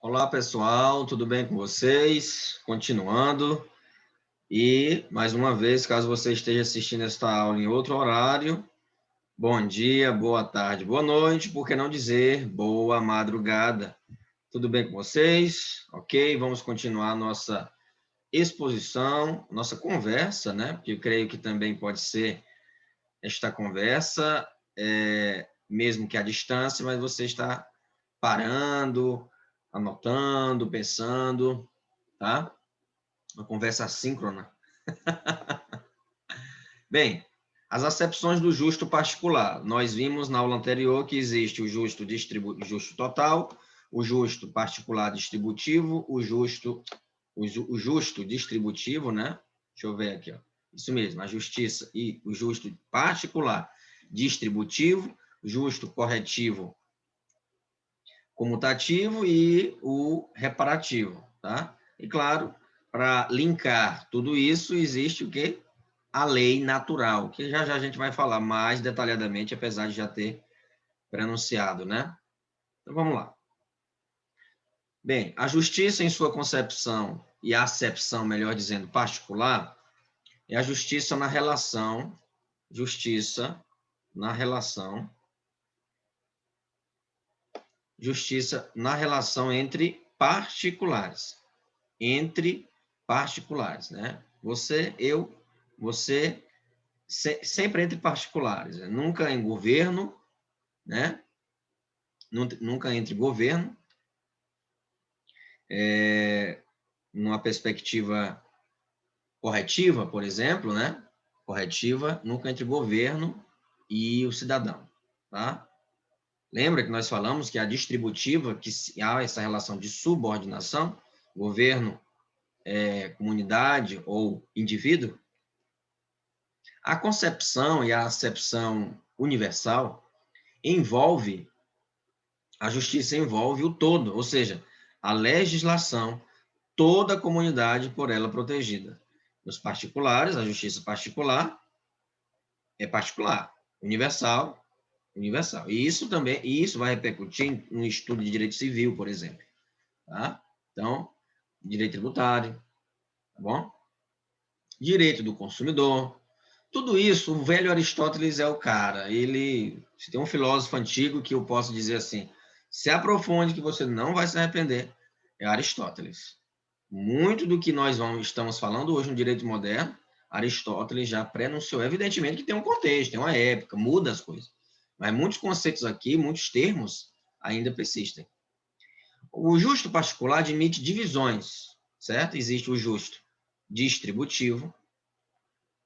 Olá, pessoal, tudo bem com vocês? Continuando. E, mais uma vez, caso você esteja assistindo esta aula em outro horário, bom dia, boa tarde, boa noite, por que não dizer boa madrugada? Tudo bem com vocês? Ok, vamos continuar nossa exposição, nossa conversa, né? Porque eu creio que também pode ser esta conversa, mesmo que à distância, mas você está parando, anotando, pensando, tá? Uma conversa assíncrona. Bem, as acepções do justo particular. Nós vimos na aula anterior que existe o justo total, o justo particular distributivo, o justo distributivo, né? Deixa eu ver aqui, ó. Isso mesmo, a justiça e o justo particular distributivo, justo corretivo comutativo e o reparativo, tá? E claro, para linkar tudo isso, existe o quê? A lei natural, que já a gente vai falar mais detalhadamente, apesar de já ter pronunciado, né? Então, vamos lá. Bem, a justiça em sua concepção e acepção, melhor dizendo, particular, é a justiça na relação entre particulares. Entre particulares, né? Você, eu, você, sempre entre particulares, né? Nunca em governo, né? Nunca entre governo, numa perspectiva corretiva, por exemplo, né? Corretiva, nunca entre governo e o cidadão, tá? Lembra que nós falamos que a distributiva, que há essa relação de subordinação, governo, comunidade ou indivíduo? A concepção e a acepção universal a justiça envolve o todo, ou seja, a legislação, toda a comunidade por ela protegida. Nos particulares, a justiça particular é particular, universal, universal. E isso vai repercutir no estudo de direito civil, por exemplo. Tá? Então, direito tributário, tá bom? Direito do consumidor. Tudo isso, o velho Aristóteles é o cara. Se tem um filósofo antigo que eu posso dizer assim, se aprofunde que você não vai se arrepender, é Aristóteles. Muito do que nós estamos falando hoje no direito moderno, Aristóteles já prenunciou. Evidentemente que tem um contexto, tem uma época, muda as coisas. Mas muitos conceitos aqui, muitos termos ainda persistem. O justo particular admite divisões, certo? Existe o justo distributivo,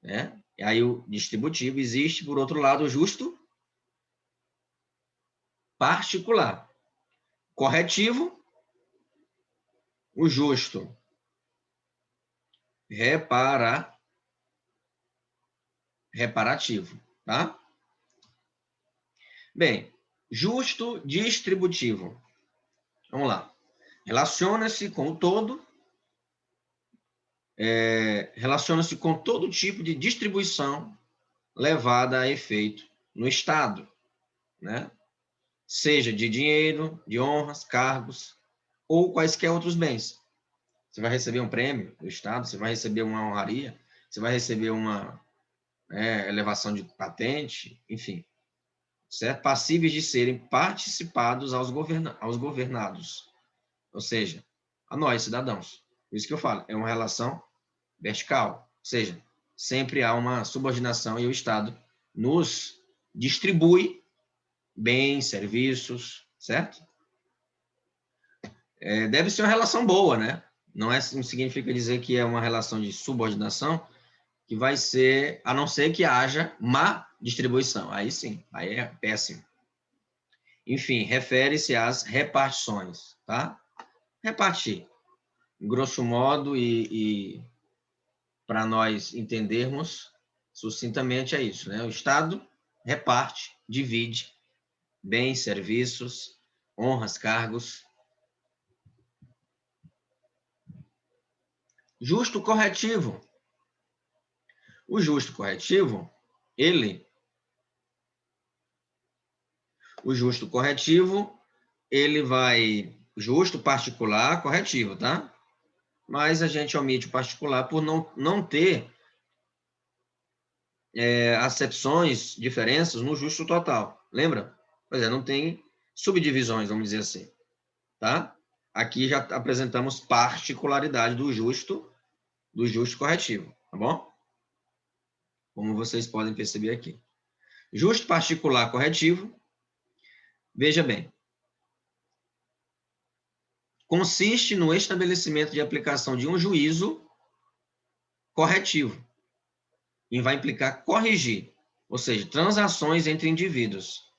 né? E aí o distributivo existe, por outro lado, o justo particular. Corretivo, o justo reparativo, tá? Bem, justo distributivo. Vamos lá. Relaciona-se com o todo, relaciona-se com todo tipo de distribuição levada a efeito no Estado, né? Seja de dinheiro, de honras, cargos ou quaisquer outros bens. Você vai receber um prêmio do Estado, você vai receber uma honraria, você vai receber uma elevação de patente, enfim, certo? Passíveis de serem participados aos governados, ou seja, a nós, cidadãos. Por isso que eu falo, é uma relação vertical, ou seja, sempre há uma subordinação e o Estado nos distribui bens, serviços, certo? Deve ser uma relação boa, né? Não significa dizer que é uma relação de subordinação que vai ser, a não ser que haja má distribuição. Aí sim, aí é péssimo. Enfim, refere-se às repartições, tá? Repartir, grosso modo, e para nós entendermos sucintamente é isso, né? O Estado reparte, divide bens, serviços, honras, cargos. Justo corretivo. O justo corretivo, ele vai Justo, particular, corretivo, tá? Mas a gente omite o particular por não ter acepções, diferenças no justo total. Lembra? Pois é, não tem subdivisões, vamos dizer assim. Tá? Aqui já apresentamos particularidade do justo corretivo, tá bom? Como vocês podem perceber aqui. Justo particular corretivo, veja bem, consiste no estabelecimento de aplicação de um juízo corretivo e vai implicar corrigir, ou seja, transações entre indivíduos.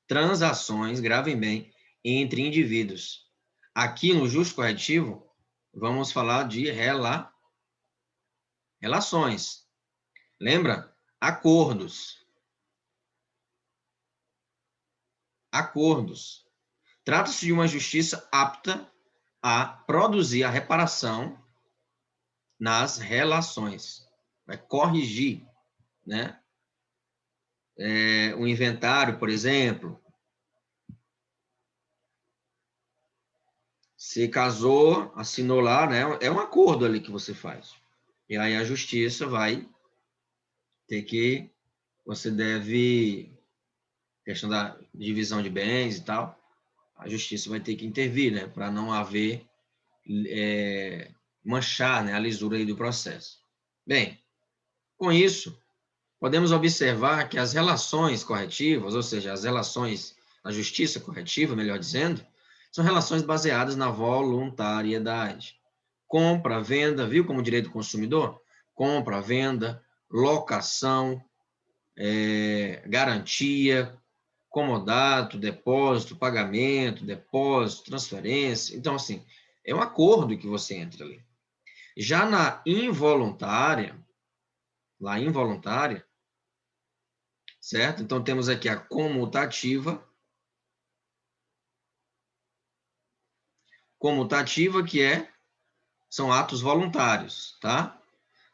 Transações, gravem bem, entre indivíduos. Aqui no justo corretivo, vamos falar de relações. Lembra? Acordos. Acordos. Trata-se de uma justiça apta a produzir a reparação nas relações. Vai corrigir, né? O inventário, por exemplo. Se casou, assinou lá, né? É um acordo ali que você faz. E aí a justiça vai ter que... Você deve... Questão da divisão de bens e tal. A justiça vai ter que intervir, né? Para não haver... manchar, né, a lisura aí do processo. Bem, com isso, podemos observar que as relações corretivas, ou seja, as relações na justiça corretiva, melhor dizendo, são relações baseadas na voluntariedade. Compra, venda, viu como direito do consumidor? Compra, venda, locação, garantia, comodato, depósito, pagamento, depósito, transferência. Então, assim, é um acordo que você entra ali. Já na involuntária, certo? Então, temos aqui a comutativa, que são atos voluntários, tá?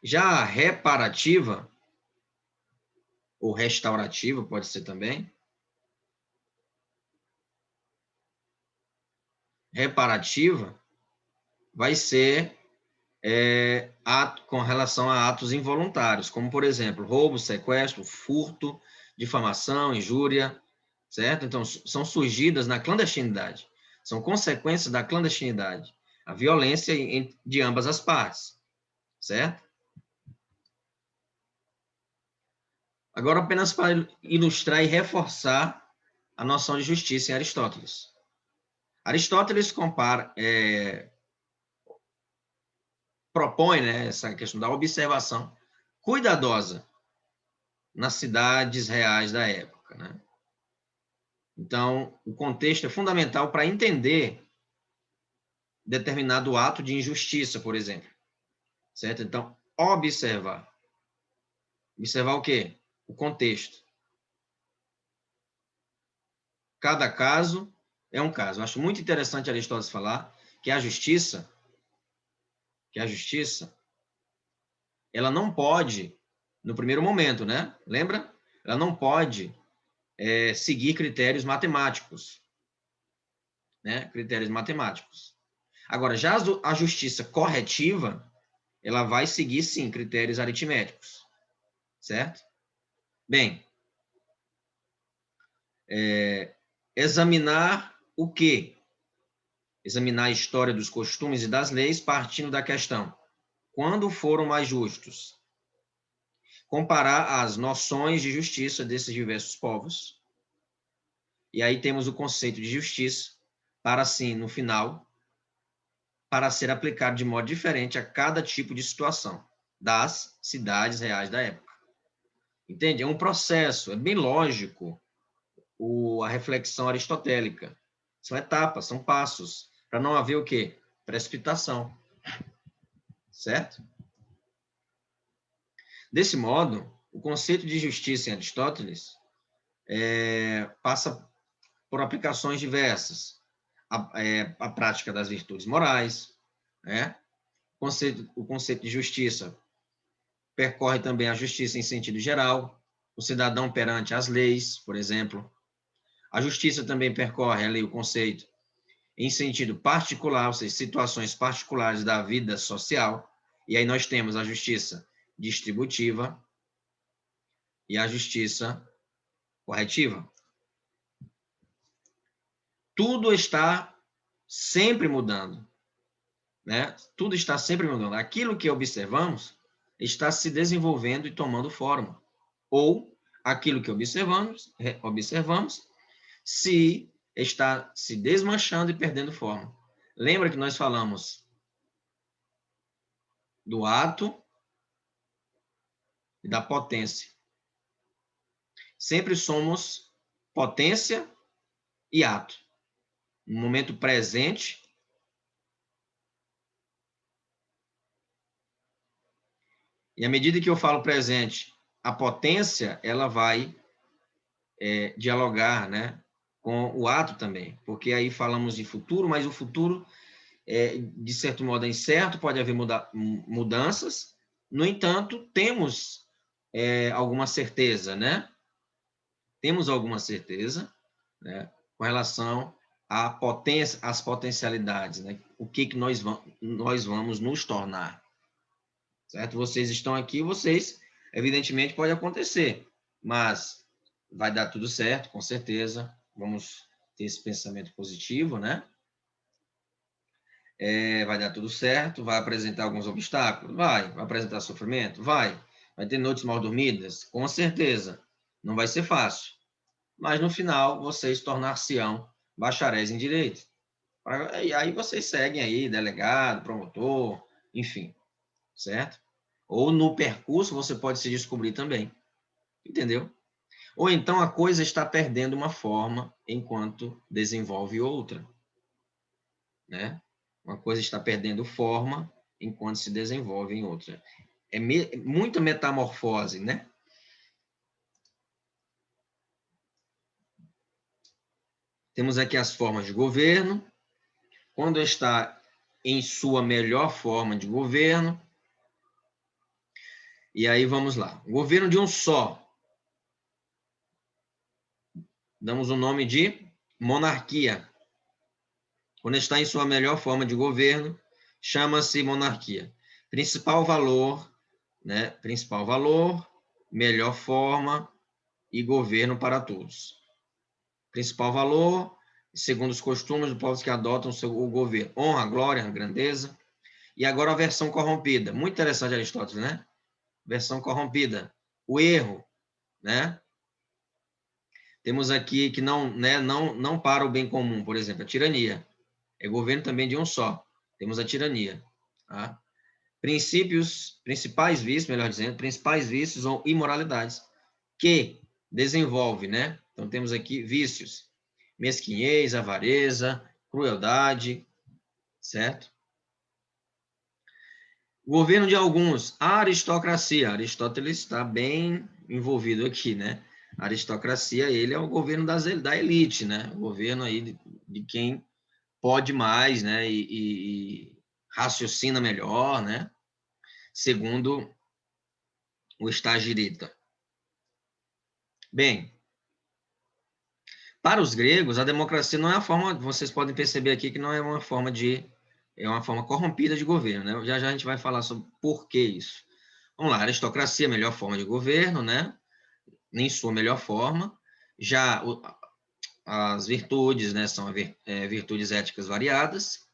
Já a reparativa, ou restaurativa, pode ser também. Reparativa vai ser com relação a atos involuntários, como, por exemplo, roubo, sequestro, furto, difamação, injúria, certo? Então, são surgidas na clandestinidade, são consequências da clandestinidade, a violência de ambas as partes, certo? Agora, apenas para ilustrar e reforçar a noção de justiça em Aristóteles. Aristóteles propõe, né, essa questão da observação cuidadosa nas cidades reais da época, né? Então, o contexto é fundamental para entender determinado ato de injustiça, por exemplo, certo? Então, observar. Observar o quê? O contexto. Cada caso é um caso. Eu acho muito interessante Aristóteles falar que a justiça, ela não pode, no primeiro momento, né? Lembra? Ela não pode seguir critérios matemáticos, né? Critérios matemáticos. Agora, já a justiça corretiva, ela vai seguir, sim, critérios aritméticos, certo? Bem, examinar o quê? Examinar a história dos costumes e das leis partindo da questão: quando foram mais justos? Comparar as noções de justiça desses diversos povos. E aí temos o conceito de justiça, para assim, no final, para ser aplicado de modo diferente a cada tipo de situação das cidades reais da época. Entende? É um processo, é bem lógico a reflexão aristotélica. São etapas, são passos, para não haver o quê? Precipitação. Certo? Desse modo, o conceito de justiça em Aristóteles passa por aplicações diversas. A prática das virtudes morais, né? O conceito de justiça percorre também a justiça em sentido geral, o cidadão perante as leis, por exemplo. A justiça também percorre ali o conceito em sentido particular, ou seja, situações particulares da vida social. E aí nós temos a justiça distributiva e a justiça corretiva. Tudo está sempre mudando, né? Tudo está sempre mudando. Aquilo que observamos está se desenvolvendo e tomando forma. Ou aquilo que observamos se está se desmanchando e perdendo forma. Lembra que nós falamos do ato e da potência. Sempre somos potência e ato. No momento presente, e à medida que eu falo presente, a potência, ela vai dialogar, né, com o ato também, porque aí falamos de futuro, mas o futuro, de certo modo, é incerto, pode haver mudanças, no entanto, temos alguma certeza, né? Temos alguma certeza, né, com relação à potência, às potencialidades, né? O que nós vamos nos tornar, certo? Vocês estão aqui, vocês, evidentemente, pode acontecer, mas vai dar tudo certo, com certeza. Vamos ter esse pensamento positivo, né? Vai dar tudo certo, vai apresentar alguns obstáculos? Vai apresentar sofrimento? Vai ter noites mal dormidas? Com certeza. Não vai ser fácil. Mas, no final, vocês tornar-se-ão bacharéis em direito. E aí vocês seguem aí, delegado, promotor, enfim, certo? Ou no percurso você pode se descobrir também, entendeu? Ou então a coisa está perdendo uma forma enquanto desenvolve outra, né? Uma coisa está perdendo forma enquanto se desenvolve em outra. É muita metamorfose, né? Temos aqui as formas de governo. Quando está em sua melhor forma de governo. E aí vamos lá. Governo de um só. Damos o nome de monarquia. Quando está em sua melhor forma de governo, chama-se monarquia. Principal valor, né? Principal valor, melhor forma e governo para todos. Principal valor, segundo os costumes dos povos que adotam o governo. Honra, glória, grandeza. E agora a versão corrompida. Muito interessante, Aristóteles, né? Versão corrompida. O erro, né? Temos aqui que não para o bem comum, por exemplo, a tirania. É governo também de um só. Temos a tirania. Tá? Principais vícios, melhor dizendo, principais vícios ou imoralidades que desenvolve, né? Então temos aqui vícios: mesquinhez, avareza, crueldade, certo? O governo de alguns, a aristocracia. Aristóteles está bem envolvido aqui, né? A aristocracia, ele é o governo da elite, né? O governo aí de quem pode mais, né? E raciocina melhor, né? Segundo o Estagirita. Bem, para os gregos, a democracia não é a forma, vocês podem perceber aqui que não é uma forma é uma forma corrompida de governo, né? Já a gente vai falar sobre por que isso. Vamos lá, aristocracia, melhor forma de governo, né? Nem sua melhor forma. Já as virtudes, né, são virtudes éticas variadas.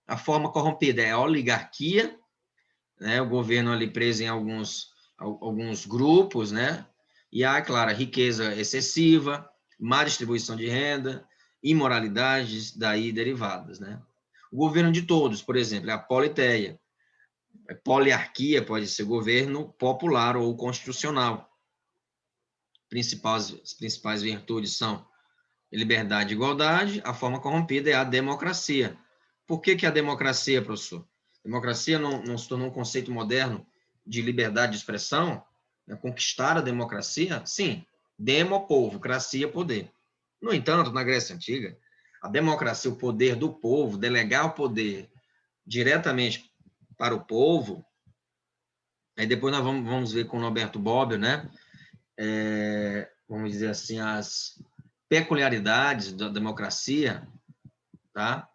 A forma corrompida é a oligarquia, né, o governo ali preso em alguns grupos, né, e há, claro, riqueza excessiva, má distribuição de renda, imoralidades daí derivadas, né. O governo de todos, por exemplo, é a politeia. A poliarquia pode ser governo popular ou constitucional. As principais virtudes são liberdade e igualdade. A forma corrompida é a democracia. Por que a democracia, professor? Democracia não se tornou um conceito moderno de liberdade de expressão? Né? Conquistar a democracia? Sim. Demo, povo, cracia, poder. No entanto, na Grécia Antiga, a democracia, o poder do povo, delegar o poder diretamente para o povo, aí depois nós vamos ver com o Norberto Bobbio, né? Vamos dizer assim, as peculiaridades da democracia, tá?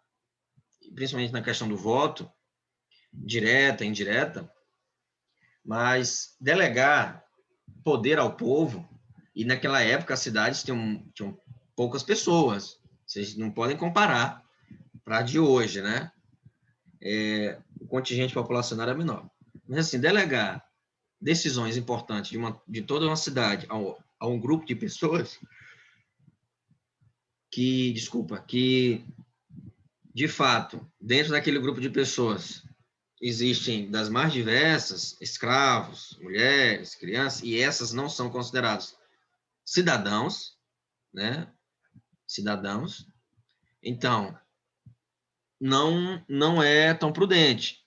Principalmente na questão do voto, direta, indireta, mas delegar poder ao povo, e naquela época as cidades tinham poucas pessoas, vocês não podem comparar para a de hoje, né? O contingente populacional era menor. Mas, assim, delegar decisões importantes de toda uma cidade a um grupo de pessoas que, de fato, dentro daquele grupo de pessoas, existem das mais diversas, escravos, mulheres, crianças, e essas não são consideradas cidadãos, né? Cidadãos. Então, não é tão prudente,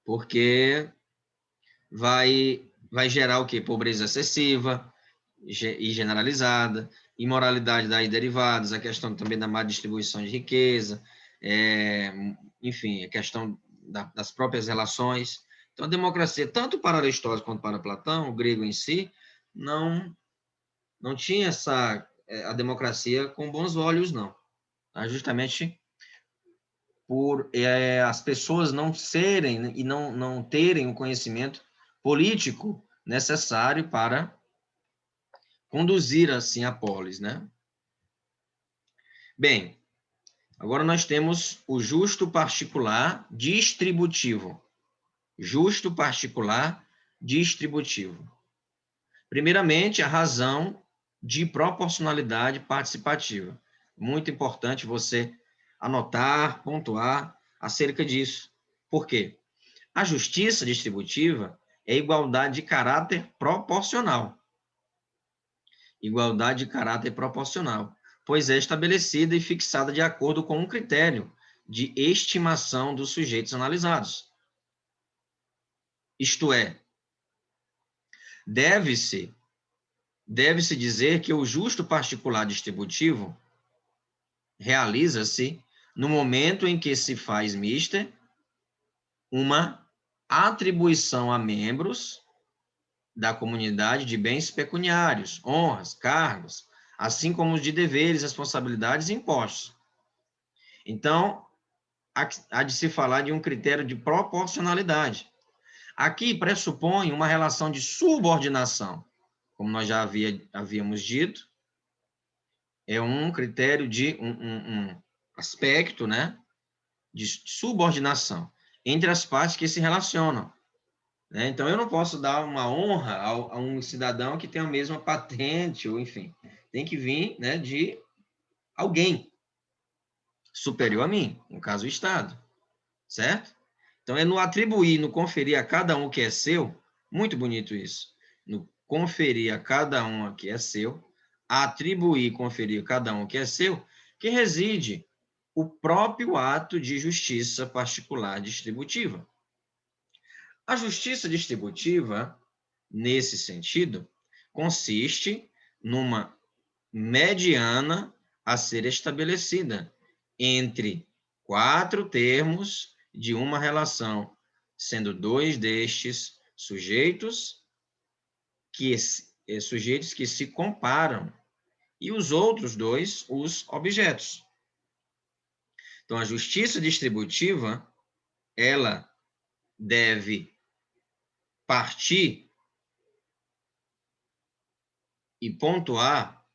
porque vai gerar o quê? Pobreza excessiva e generalizada, imoralidade daí derivadas, a questão também da má distribuição de riqueza, enfim, a questão das próprias relações. Então, a democracia, tanto para Aristóteles quanto para Platão, o grego em si, não tinha a democracia com bons olhos, não. Tá? Justamente por as pessoas não serem e não terem o conhecimento político necessário para conduzir assim a polis, né? Bem, agora nós temos o justo particular distributivo. Justo particular distributivo. Primeiramente, a razão de proporcionalidade participativa. Muito importante você anotar, pontuar acerca disso. Por quê? A justiça distributiva é igualdade de caráter proporcional. Igualdade de caráter proporcional, pois é estabelecida e fixada de acordo com um critério de estimação dos sujeitos analisados. Isto é, deve-se dizer que o justo particular distributivo realiza-se no momento em que se faz mista uma atribuição a membros da comunidade de bens pecuniários, honras, cargos, assim como os de deveres, responsabilidades e impostos. Então, há de se falar de um critério de proporcionalidade. Aqui pressupõe uma relação de subordinação, como nós já havíamos dito, é um critério de um aspecto, né, de subordinação entre as partes que se relacionam. Né? Então, eu não posso dar uma honra a um cidadão que tem a mesma patente, ou enfim, tem que vir, né, de alguém superior a mim, no caso, o Estado, certo? Então, é no atribuir, no conferir a cada um o que é seu, muito bonito isso, no conferir a cada um o que é seu, atribuir, conferir a cada um o que é seu, que reside o próprio ato de justiça particular distributiva. A justiça distributiva, nesse sentido, consiste numa mediana a ser estabelecida entre 4 termos de uma relação, sendo 2 destes sujeitos que se comparam e os outros 2 os objetos. Então, a justiça distributiva, ela deve partir e pontuar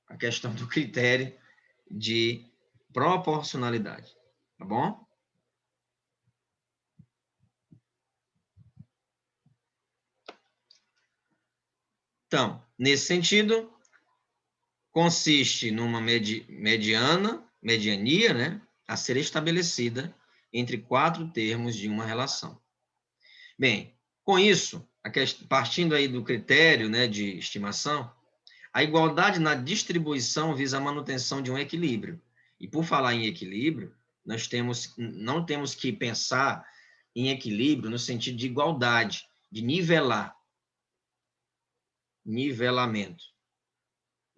a questão do critério de proporcionalidade, tá bom? Então, nesse sentido, consiste numa mediania, né, a ser estabelecida entre 4 termos de uma relação. Bem, com isso, partindo aí do critério, né, de estimação, a igualdade na distribuição visa a manutenção de um equilíbrio. E por falar em equilíbrio, não temos que pensar em equilíbrio no sentido de igualdade, de nivelamento.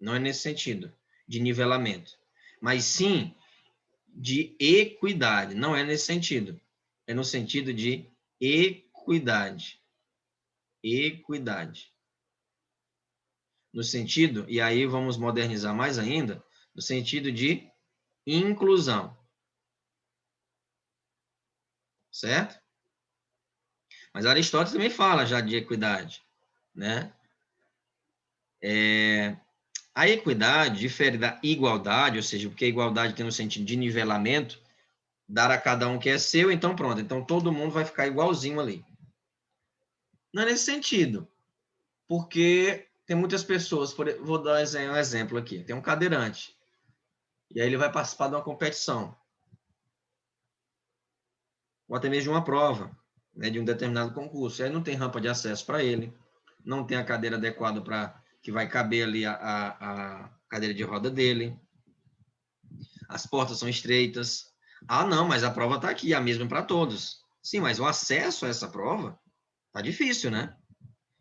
Não é nesse sentido, de nivelamento. Mas sim de equidade. Não é nesse sentido. É no sentido de equidade. Equidade. No sentido, e aí vamos modernizar mais ainda, no sentido de inclusão. certo? Mas Aristóteles também fala já de equidade, né? A equidade difere da igualdade, ou seja, porque a igualdade tem no sentido de nivelamento, dar a cada um que é seu, então pronto, então todo mundo vai ficar igualzinho ali. Não é nesse sentido, porque tem muitas pessoas, vou dar um exemplo aqui, tem um cadeirante, e aí ele vai participar de uma competição, ou até mesmo de uma prova, né, de um determinado concurso, e aí não tem rampa de acesso para ele, não tem a cadeira adequada para que vai caber ali a cadeira de roda dele, as portas são estreitas. Ah, não, mas a prova está aqui, a mesma para todos. Sim, mas o acesso a essa prova tá difícil, né?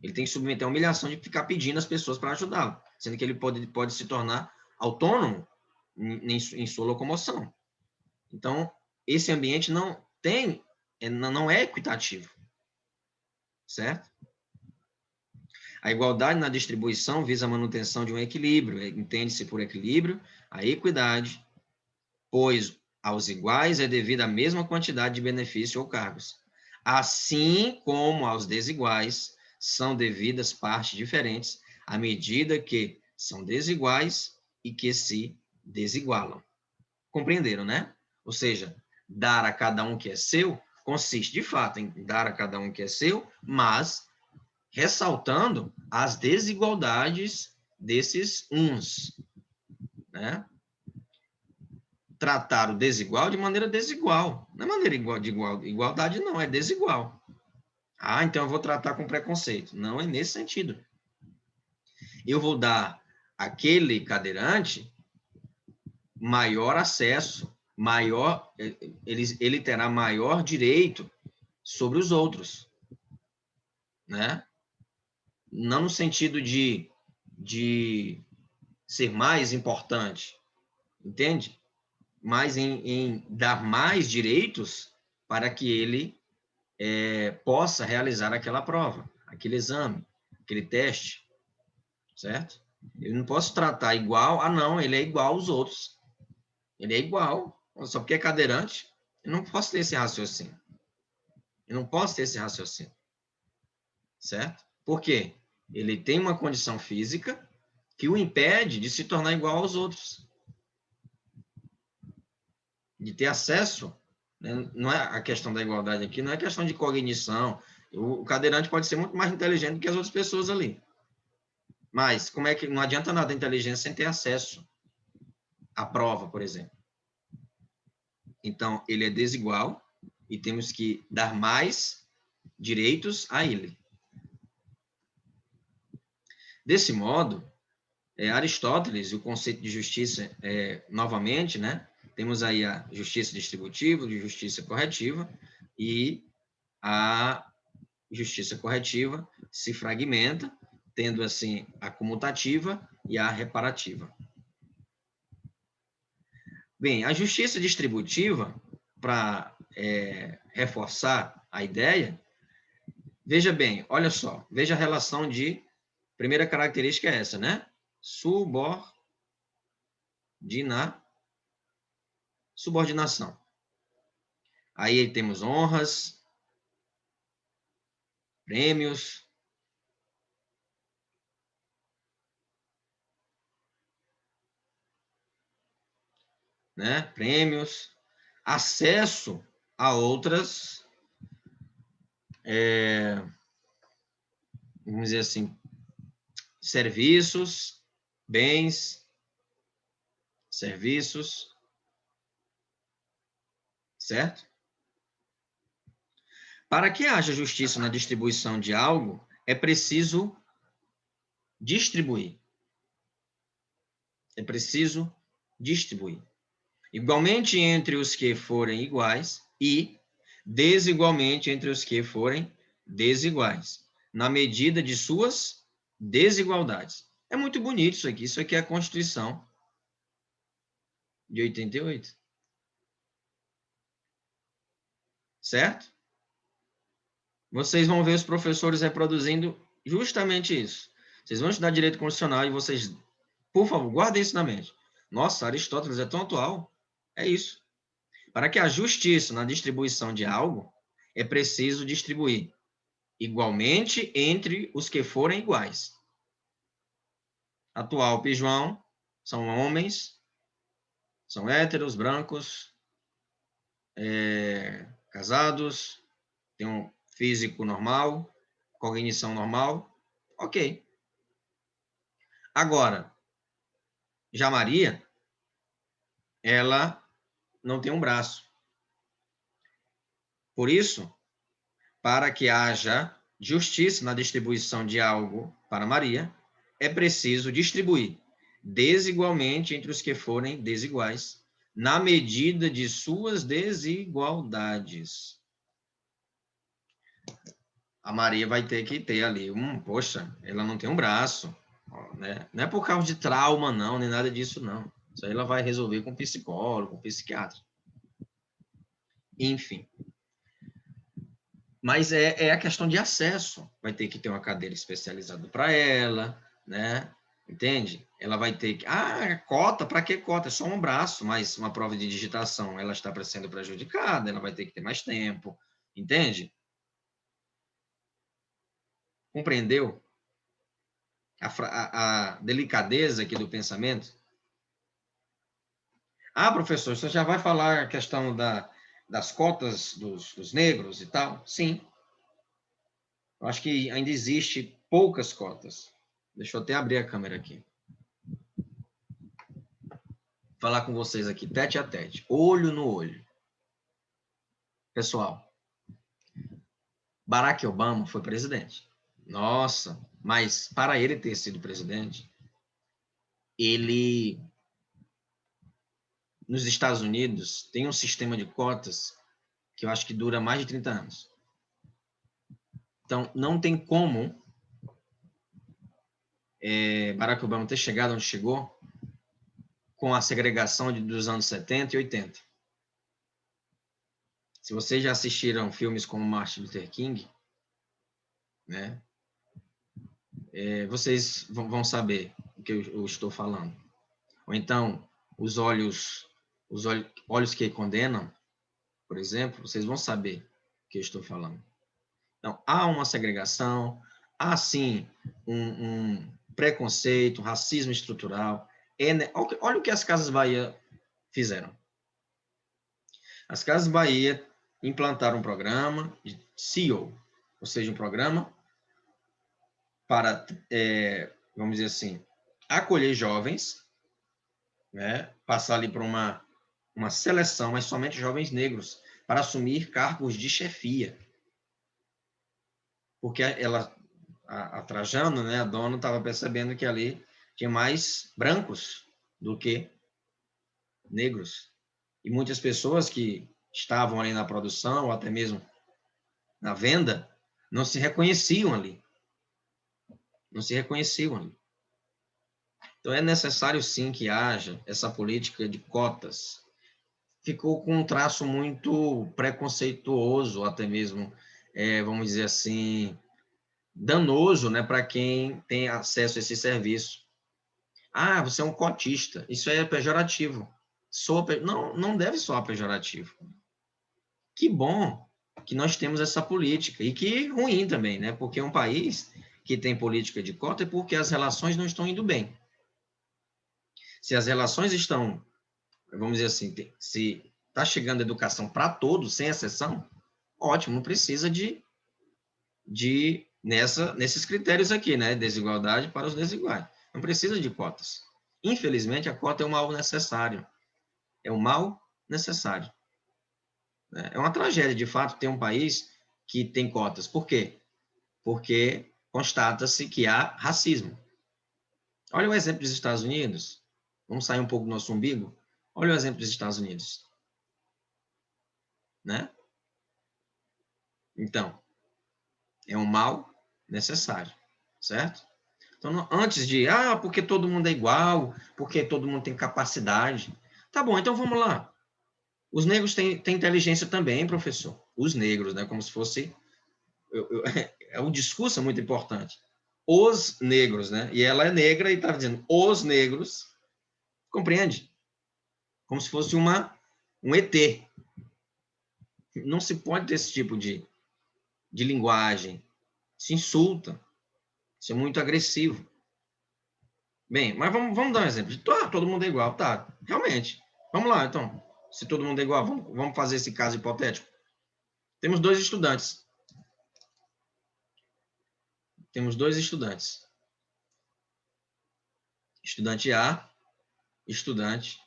Ele tem que submeter a humilhação de ficar pedindo as pessoas para ajudá-lo, sendo que ele pode se tornar autônomo em sua locomoção. Então, esse ambiente não é equitativo, certo? A igualdade na distribuição visa a manutenção de um equilíbrio, entende-se por equilíbrio a equidade, pois aos iguais é devida a mesma quantidade de benefício ou cargos, assim como aos desiguais são devidas partes diferentes à medida que são desiguais e que se desigualam. Compreenderam, né? Ou seja, dar a cada um que é seu consiste, de fato, em dar a cada um que é seu, mas ressaltando as desigualdades desses uns, né? Tratar o desigual de maneira desigual. Não é maneira igual de igualdade, não, é desigual. Ah, então eu vou tratar com preconceito. Não é nesse sentido. Eu vou dar àquele cadeirante maior acesso, ele terá maior direito sobre os outros, né? Não no sentido de ser mais importante, entende? Mas em dar mais direitos para que ele possa realizar aquela prova, aquele exame, aquele teste, certo? Eu não posso tratar igual, não, ele é igual aos outros. Ele é igual, só porque é cadeirante, eu não posso ter esse raciocínio. Eu não posso ter esse raciocínio, certo? Por quê? Ele tem uma condição física que o impede de se tornar igual aos outros, de ter acesso, né? Não é a questão da igualdade aqui, não é questão de cognição. O cadeirante pode ser muito mais inteligente do que as outras pessoas ali. Mas como é que não adianta nada a inteligência sem ter acesso à prova, por exemplo? Então, ele é desigual e temos que dar mais direitos a ele. Desse modo, Aristóteles, o conceito de justiça, novamente, né? Temos aí a justiça distributiva, a justiça corretiva, e a justiça corretiva se fragmenta, tendo, assim, a comutativa e a reparativa. Bem, a justiça distributiva, para reforçar a ideia, veja bem, olha só, veja a relação de... Primeira característica é essa, né? Subordinação. Aí temos honras, prêmios, né? Prêmios, acesso a outras, vamos dizer assim, serviços, bens, serviços, certo? Para que haja justiça na distribuição de algo, é preciso distribuir. É preciso distribuir. Igualmente entre os que forem iguais e desigualmente entre os que forem desiguais, na medida de suas desigualdades. É muito bonito isso aqui. Isso aqui é a Constituição de 88. Certo? Vocês vão ver os professores reproduzindo justamente isso. Vocês vão estudar direito constitucional e vocês, por favor, guardem isso na mente. Nossa, Aristóteles é tão atual. É isso. Para que a justiça na distribuição de algo, é preciso distribuir igualmente entre os que forem iguais. Atualpe e João são homens, são héteros, brancos, casados, têm um físico normal, cognição normal, ok. Agora, já Maria, ela não tem um braço. Por isso, para que haja justiça na distribuição de algo para Maria, é preciso distribuir desigualmente entre os que forem desiguais, na medida de suas desigualdades. A Maria vai ter que ter ali poxa, ela não tem um braço, né? Não é por causa de trauma, não, nem nada disso, não. Isso aí ela vai resolver com psicólogo, com psiquiatra. Enfim. Mas é a questão de acesso. Vai ter que ter uma cadeira especializada para ela, né? Entende? Ela vai ter que... cota, para que cota? É só um braço, mas uma prova de digitação, ela está sendo prejudicada, ela vai ter que ter mais tempo, entende? Compreendeu a delicadeza aqui do pensamento? Professor, você já vai falar a questão das cotas dos negros e tal? Sim. Eu acho que ainda existe poucas cotas. Deixa eu até abrir a câmera aqui. Falar com vocês aqui, tete a tete, olho no olho. Pessoal, Barack Obama foi presidente. Nossa, mas para ele ter sido presidente, ele, nos Estados Unidos, tem um sistema de cotas que eu acho que dura mais de 30 anos. Então, não tem como Barack Obama ter chegado onde chegou com a segregação dos anos 70 e 80. Se vocês já assistiram filmes como Martin Luther King, né, vocês vão saber o que eu estou falando. Ou então, os olhos que condenam, por exemplo, vocês vão saber o que eu estou falando. Então, há uma segregação, há sim um preconceito, racismo estrutural. Olha o que as Casas Bahia fizeram. As Casas Bahia implantaram um programa de CEO, ou seja, um programa para, vamos dizer assim, acolher jovens, né, passar ali por uma seleção, mas somente jovens negros, para assumir cargos de chefia. Porque a Trajano, né, a dona, estava percebendo que ali tinha mais brancos do que negros. E muitas pessoas que estavam ali na produção, ou até mesmo na venda, não se reconheciam ali. Não se reconheciam ali. Então, é necessário, sim, que haja essa política de cotas. Ficou com um traço muito preconceituoso, até mesmo, vamos dizer assim, danoso, né, para quem tem acesso a esse serviço. Você é um cotista. Isso é pejorativo. Não deve soar pejorativo. Que bom que nós temos essa política. E que ruim também, né? Porque um país que tem política de cota é porque as relações não estão indo bem. Se as relações estão, vamos dizer assim, se está chegando educação para todos, sem exceção, ótimo, não precisa nesses critérios aqui, né? Desigualdade para os desiguais. Não precisa de cotas. Infelizmente, a cota é um mal necessário. É um mal necessário. É uma tragédia, de fato, ter um país que tem cotas. Por quê? Porque constata-se que há racismo. Olha o exemplo dos Estados Unidos. Vamos sair um pouco do nosso umbigo? Olha o exemplo dos Estados Unidos. Né? Então, é um mal necessário, certo? Então, antes de, porque todo mundo é igual, porque todo mundo tem capacidade. Tá bom, então vamos lá. Os negros têm inteligência também, professor. Os negros, né? Como se fosse... o discurso é muito importante. Os negros, né? E ela é negra e está dizendo os negros. Compreende? Como se fosse um ET. Não se pode ter esse tipo de linguagem. Se insulta. Isso é muito agressivo. Bem, mas vamos dar um exemplo. Todo mundo é igual. Tá, realmente. Vamos lá, então. Se todo mundo é igual, vamos fazer esse caso hipotético. Temos dois estudantes. Estudante A, estudante...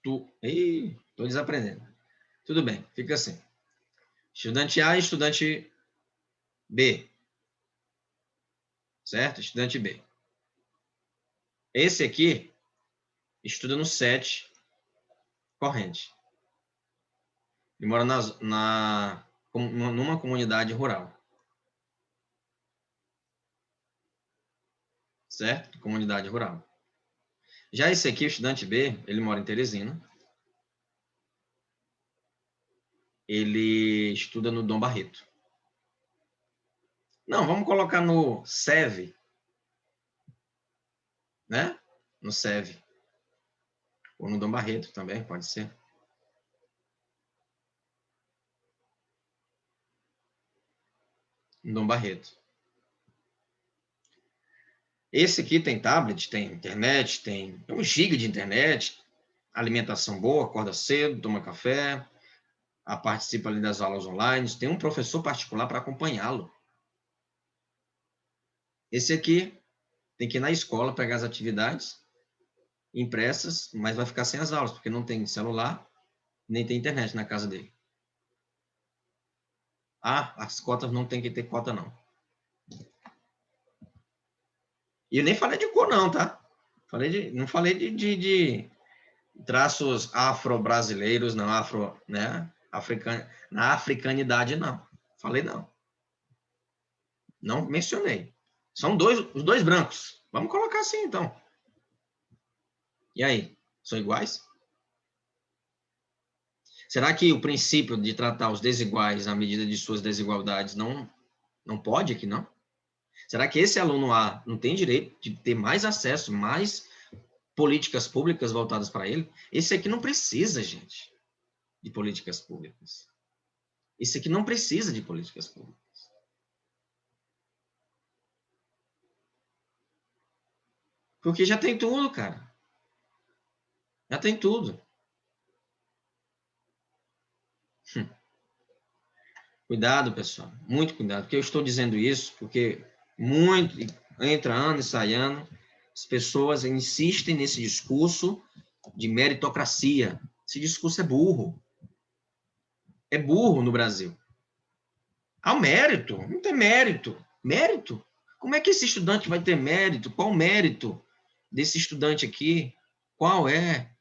Estou desaprendendo. Tudo bem, fica assim. Estudante A e estudante B. Certo? Estudante B. Esse aqui estuda no 7 corrente. Ele mora numa comunidade rural. Certo? Comunidade rural. Já esse aqui, o estudante B, ele mora em Teresina. Ele estuda no Dom Barreto. Não, vamos colocar no SEV, né? No SEV. Ou no Dom Barreto também, pode ser. No Dom Barreto. Esse aqui tem tablet, tem internet, tem 1 GB de internet, alimentação boa, acorda cedo, toma café, participa ali das aulas online, tem um professor particular para acompanhá-lo. Esse aqui tem que ir na escola pegar as atividades impressas, mas vai ficar sem as aulas, porque não tem celular, nem tem internet na casa dele. As cotas não tem que ter cota, não. E eu nem falei de cor, não, tá? Não falei de traços afro-brasileiros, não, né? Na africanidade, não. Falei não. Não mencionei. São os dois brancos. Vamos colocar assim, então. E aí? São iguais? Será que o princípio de tratar os desiguais à medida de suas desigualdades não pode aqui, não? Será que esse aluno A não tem direito de ter mais acesso, mais políticas públicas voltadas para ele? Esse aqui não precisa, gente, de políticas públicas. Esse aqui não precisa de políticas públicas. Porque já tem tudo, cara. Já tem tudo. Cuidado, pessoal. Muito cuidado. Porque eu estou dizendo isso porque entra ano e sai ano, as pessoas insistem nesse discurso de meritocracia. Esse discurso é burro. É burro no Brasil. Há mérito. Não tem mérito. Mérito? Como é que esse estudante vai ter mérito? Qual o mérito desse estudante aqui? Qual é?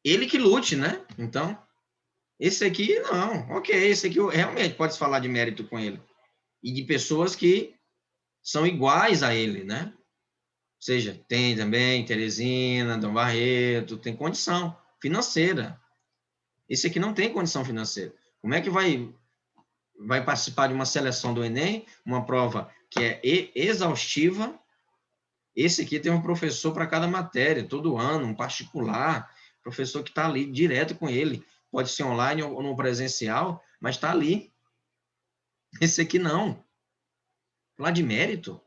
Ele que lute, né? Então, esse aqui, não. Ok, esse aqui realmente pode falar de mérito com ele. E de pessoas que são iguais a ele, né? Ou seja, tem também Teresina, Dom Barreto, tem condição financeira. Esse aqui não tem condição financeira. Como é que vai participar de uma seleção do Enem, uma prova que é exaustiva? Esse aqui tem um professor para cada matéria, todo ano, um particular, professor que está ali direto com ele. Pode ser online ou no presencial, mas está ali. Esse aqui não. Falar de mérito?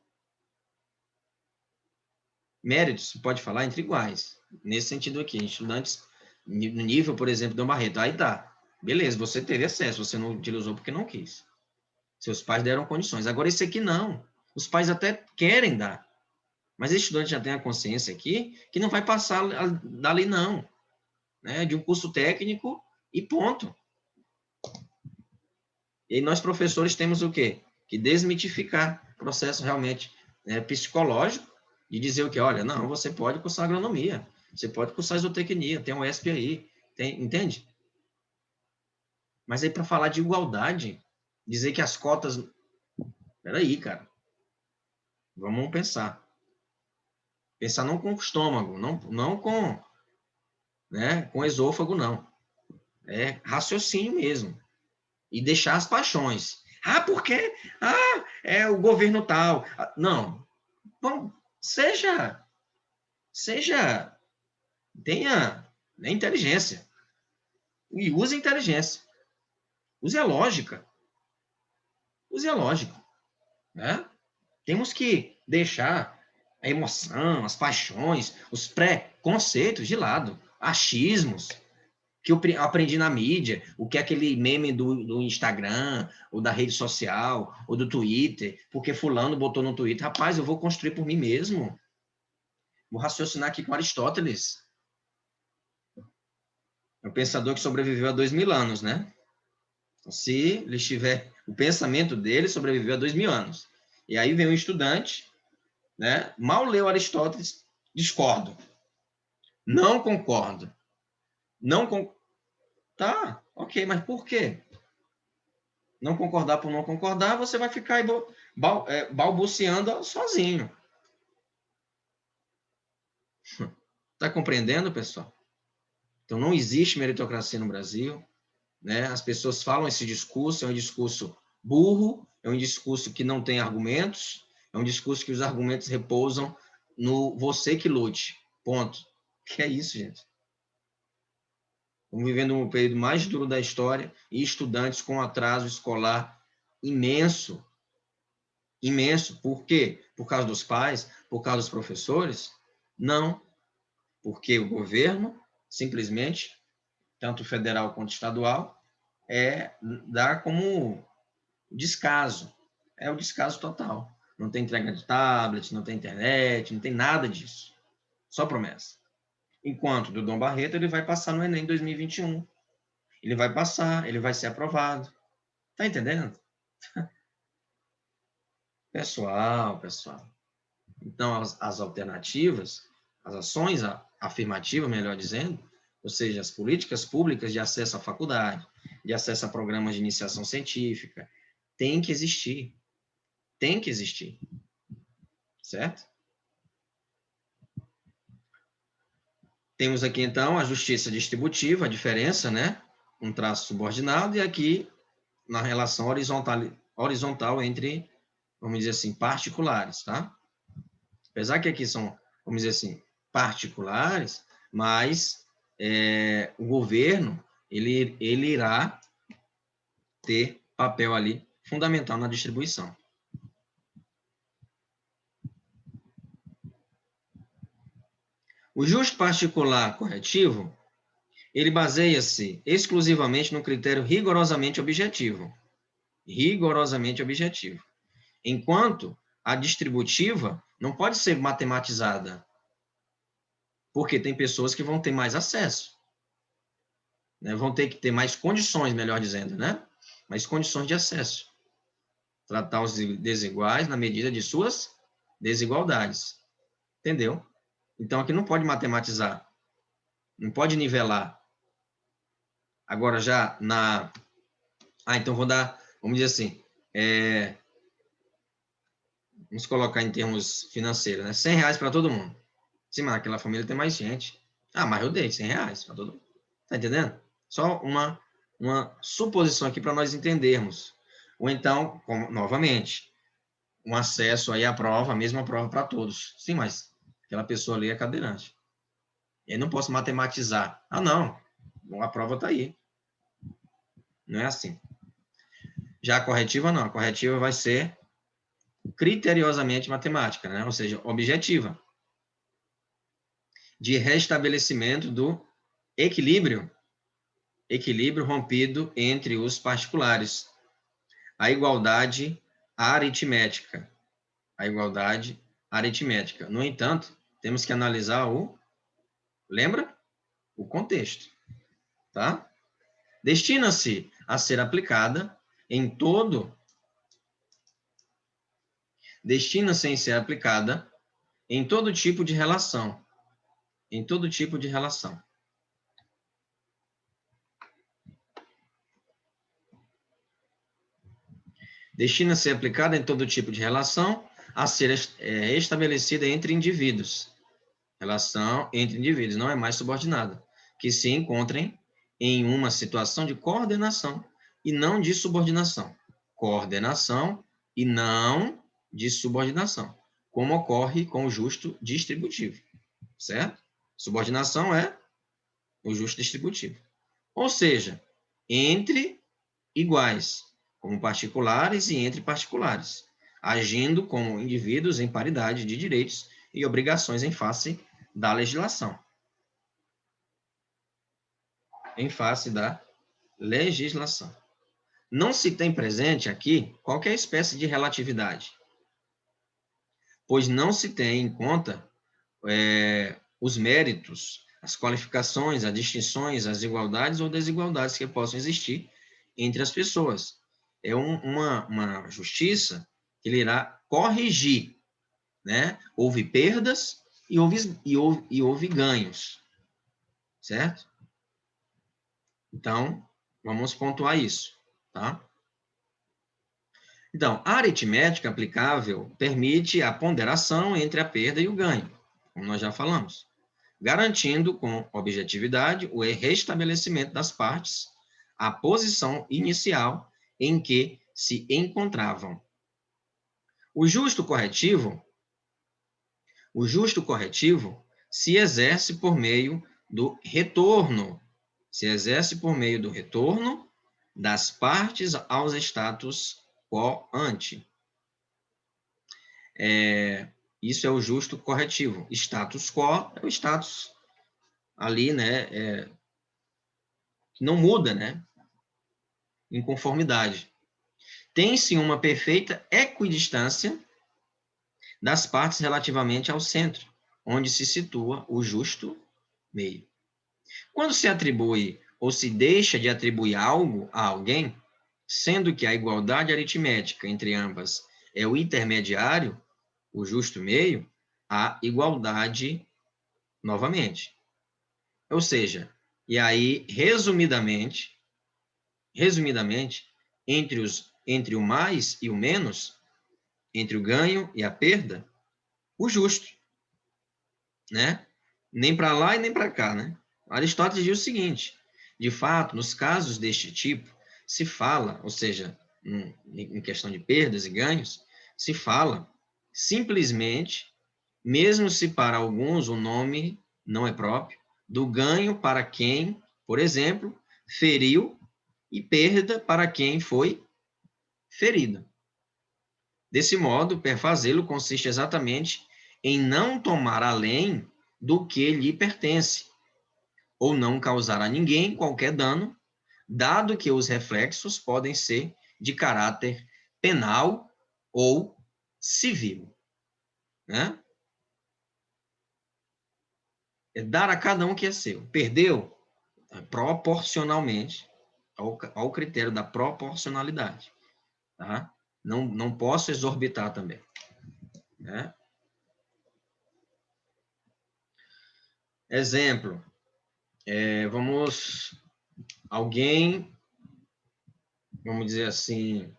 Mérito se pode falar entre iguais. Nesse sentido aqui, estudantes no nível, por exemplo, do Barreto. Aí tá. Beleza, você teve acesso, você não utilizou porque não quis. Seus pais deram condições. Agora, esse aqui não. Os pais até querem dar. Mas esse estudante já tem a consciência aqui que não vai passar dali, não. Né? De um curso técnico e ponto. E aí nós, professores, temos o quê? Que desmitificar o processo realmente psicológico de dizer o quê? Olha, não, você pode cursar agronomia, você pode cursar isotecnia, tem um ESP aí, entende? Mas aí para falar de igualdade, dizer que as cotas... Peraí, cara. Vamos pensar. Pensar não com o estômago, não com, com o esôfago, não. É raciocínio mesmo. E deixar as paixões. Por quê? É o governo tal. Não. Bom, seja Tenha inteligência. E use a inteligência. Use a lógica. Use a lógica. Né? Temos que deixar a emoção, as paixões, os preconceitos de lado. Achismos que eu aprendi na mídia, o que é aquele meme do Instagram, ou da rede social, ou do Twitter, porque fulano botou no Twitter. Rapaz, eu vou construir por mim mesmo. Vou raciocinar aqui com Aristóteles. É um pensador que sobreviveu a 2000 anos, né? Então, se ele estiver... O pensamento dele sobreviveu a 2000 anos. E aí vem um estudante, né? Mal leu Aristóteles, discordo. Não concordo. Não concordo. Tá, ok, mas por quê? Não concordar por não concordar, você vai ficar balbuciando sozinho. Está compreendendo, pessoal? Então, não existe meritocracia no Brasil. Né? As pessoas falam esse discurso, é um discurso burro, é um discurso que não tem argumentos, é um discurso que os argumentos repousam no você que lute. Ponto. Que é isso, gente? Estamos vivendo um período mais duro da história e estudantes com atraso escolar imenso. Imenso. Por quê? Por causa dos pais? Por causa dos professores? Não. Porque o governo, simplesmente, tanto federal quanto estadual, dá como descaso. É o descaso total. Não tem entrega de tablet, não tem internet, não tem nada disso. Só promessa. Enquanto do Dom Barreto, ele vai passar no Enem 2021. Ele vai passar, ele vai ser aprovado. Tá entendendo? Pessoal. Então, as alternativas, as ações afirmativas, melhor dizendo, ou seja, as políticas públicas de acesso à faculdade, de acesso a programas de iniciação científica, tem que existir. Tem que existir. Certo? Temos aqui, então, a justiça distributiva, a diferença, né? Um traço subordinado, e aqui, na relação horizontal entre, vamos dizer assim, particulares, tá? Apesar que aqui são, vamos dizer assim, particulares, mas o governo, ele irá ter papel ali fundamental na distribuição. O justo particular corretivo, ele baseia-se exclusivamente no critério rigorosamente objetivo. Rigorosamente objetivo. Enquanto a distributiva não pode ser matematizada, porque tem pessoas que vão ter mais acesso, né? Vão ter que ter mais condições, melhor dizendo, né? Mais condições de acesso. Tratar os desiguais na medida de suas desigualdades. Entendeu? Então, aqui não pode matematizar, não pode nivelar. Agora, já na... então vou dar, vamos dizer assim, vamos colocar em termos financeiros, né? R$100 para todo mundo. Sim, mas aquela família tem mais gente. Ah, mas eu dei R$100 para todo mundo. Tá entendendo? Só uma suposição aqui para nós entendermos. Ou então, novamente, um acesso aí à prova, a mesma prova para todos. Sim, mas aquela pessoa ali é cadeirante. Eu não posso matematizar. Ah, não. A prova está aí. Não é assim. Já a corretiva, não. A corretiva vai ser criteriosamente matemática, né? Ou seja, objetiva. De restabelecimento do equilíbrio rompido entre os particulares. A igualdade aritmética. No entanto, temos que analisar lembra? O contexto, tá? Destina-se a ser aplicada em todo tipo de relação. Em todo tipo de relação. Destina-se a ser aplicada em todo tipo de relação, a ser estabelecida entre indivíduos. Relação entre indivíduos, não é mais subordinada. Que se encontrem em uma situação de coordenação e não de subordinação. Coordenação e não de subordinação, como ocorre com o justo distributivo, certo? Subordinação é o justo distributivo. Ou seja, entre iguais, como particulares e entre particulares, agindo como indivíduos em paridade de direitos e obrigações em face da legislação. Em face da legislação. Não se tem presente aqui qualquer espécie de relatividade, pois não se tem em conta os méritos, as qualificações, as distinções, as igualdades ou desigualdades que possam existir entre as pessoas. É uma justiça que ele irá corrigir, né? Houve perdas e houve ganhos, certo? Então, vamos pontuar isso, tá? Então, a aritmética aplicável permite a ponderação entre a perda e o ganho, como nós já falamos, garantindo com objetividade o restabelecimento das partes à posição inicial em que se encontravam. O justo corretivo se exerce por meio do retorno, das partes aos status quo ante. Isso é o justo corretivo. Status quo é o status ali, né, que não muda, né, em conformidade. Tem-se uma perfeita equidistância das partes relativamente ao centro, onde se situa o justo meio. Quando se atribui ou se deixa de atribuir algo a alguém, sendo que a igualdade aritmética entre ambas é o intermediário, o justo meio, há igualdade novamente. Ou seja, e aí, resumidamente, entre o mais e o menos, entre o ganho e a perda, o justo, né? Nem para lá e nem para cá, né? Aristóteles diz o seguinte: de fato, nos casos deste tipo, se fala, ou seja, em questão de perdas e ganhos, se fala simplesmente, mesmo se para alguns o nome não é próprio, do ganho para quem, por exemplo, feriu e perda para quem foi ferido. Desse modo, perfazê-lo consiste exatamente em não tomar além do que lhe pertence, ou não causar a ninguém qualquer dano, dado que os reflexos podem ser de caráter penal ou civil, né? É dar a cada um o que é seu. Perdeu? Proporcionalmente ao critério da proporcionalidade, tá? Não posso exorbitar também, né? Exemplo, vamos dizer assim,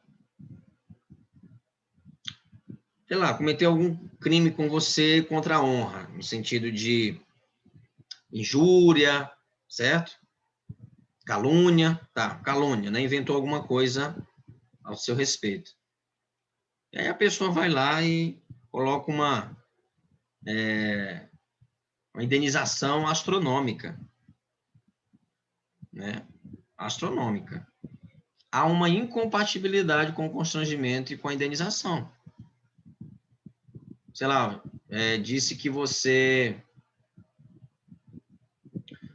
sei lá, cometeu algum crime com você contra a honra, no sentido de injúria, certo? Calúnia, tá, calúnia, né? Inventou alguma coisa ao seu respeito. E aí a pessoa vai lá e coloca uma indenização astronômica, né? Astronômica. Há uma incompatibilidade com o constrangimento e com a indenização. Sei lá, disse que você,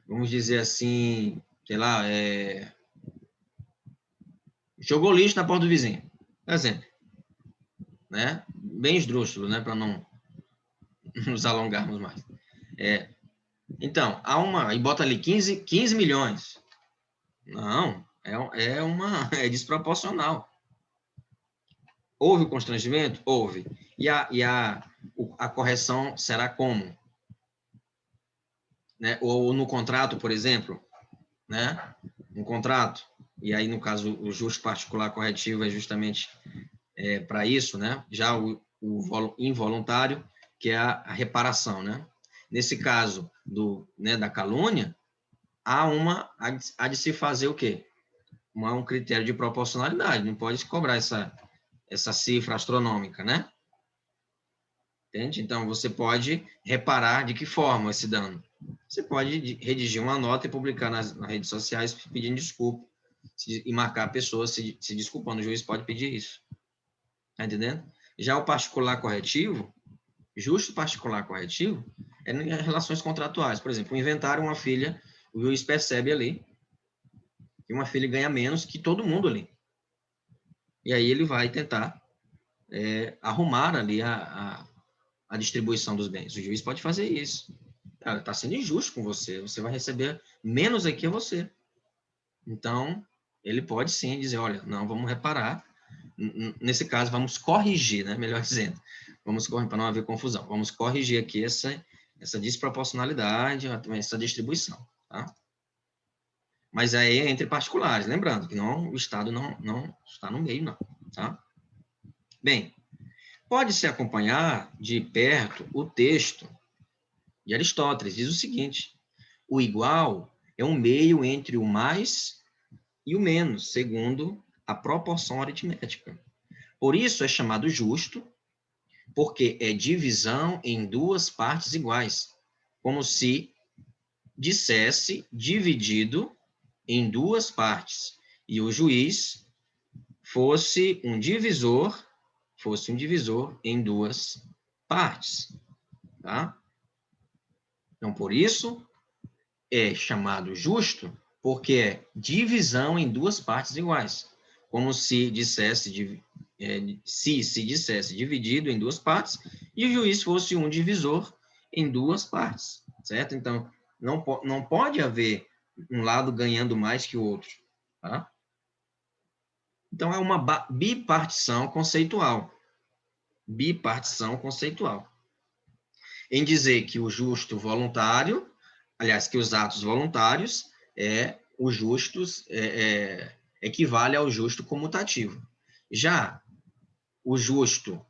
vamos dizer assim, sei lá, jogou lixo na porta do vizinho. Exemplo, né? Bem esdrúxulo, né? Para não nos alongarmos mais. Então, e bota ali 15 milhões. Não, é desproporcional. Houve o constrangimento? Houve. E a correção será como? Né? Ou no contrato, por exemplo, né? Um contrato, e aí, no caso, o justo particular corretivo é justamente para isso, né? Já o involuntário, que é a reparação, né? Nesse caso da calúnia, há de se fazer o quê? Um critério de proporcionalidade, não pode se cobrar essa cifra astronômica, né? Entende? Então, você pode reparar de que forma esse dano. Você pode redigir uma nota e publicar nas redes sociais pedindo desculpa e marcar a pessoa se desculpando. O juiz pode pedir isso. Está entendendo? Já o particular corretivo, justo particular corretivo, é em relações contratuais. Por exemplo, o inventário, uma filha, o juiz percebe ali que uma filha ganha menos que todo mundo ali. E aí ele vai tentar arrumar ali a distribuição dos bens. O juiz pode fazer isso. Cara, está sendo injusto com você. Você vai receber menos aqui a você. Então, ele pode sim dizer, olha, não, vamos reparar. Nesse caso, vamos corrigir, né? Melhor dizendo. Vamos corrigir, para não haver confusão. Vamos corrigir aqui essa desproporcionalidade, essa distribuição, tá? Mas aí é entre particulares, lembrando que não, o Estado não está no meio, não, tá? Bem, pode-se acompanhar de perto o texto de Aristóteles. Diz o seguinte: o igual é um meio entre o mais e o menos, segundo a proporção aritmética. Por isso é chamado justo, porque é divisão em duas partes iguais, como se dissesse dividido em duas partes, e o juiz fosse um divisor em duas partes, tá? Então, por isso, é chamado justo, porque é divisão em duas partes iguais. Como se dissesse, se dissesse dividido em duas partes, e o juiz fosse um divisor em duas partes, certo? Então, não pode haver um lado ganhando mais que o outro, tá? Então, é uma bipartição conceitual. Bipartição conceitual. Em dizer que o justo voluntário, aliás, que os atos voluntários, os justos, equivale ao justo comutativo. Já o justo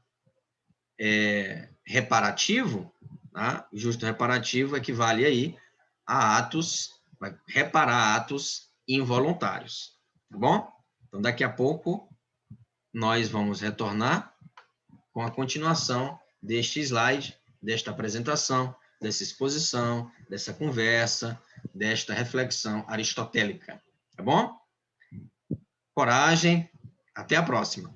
reparativo, tá? O justo reparativo equivale aí a atos, vai reparar atos involuntários, tá bom? Então, daqui a pouco, nós vamos retornar com a continuação deste slide, desta apresentação, dessa exposição, dessa conversa, desta reflexão aristotélica. Tá bom? Coragem, até a próxima.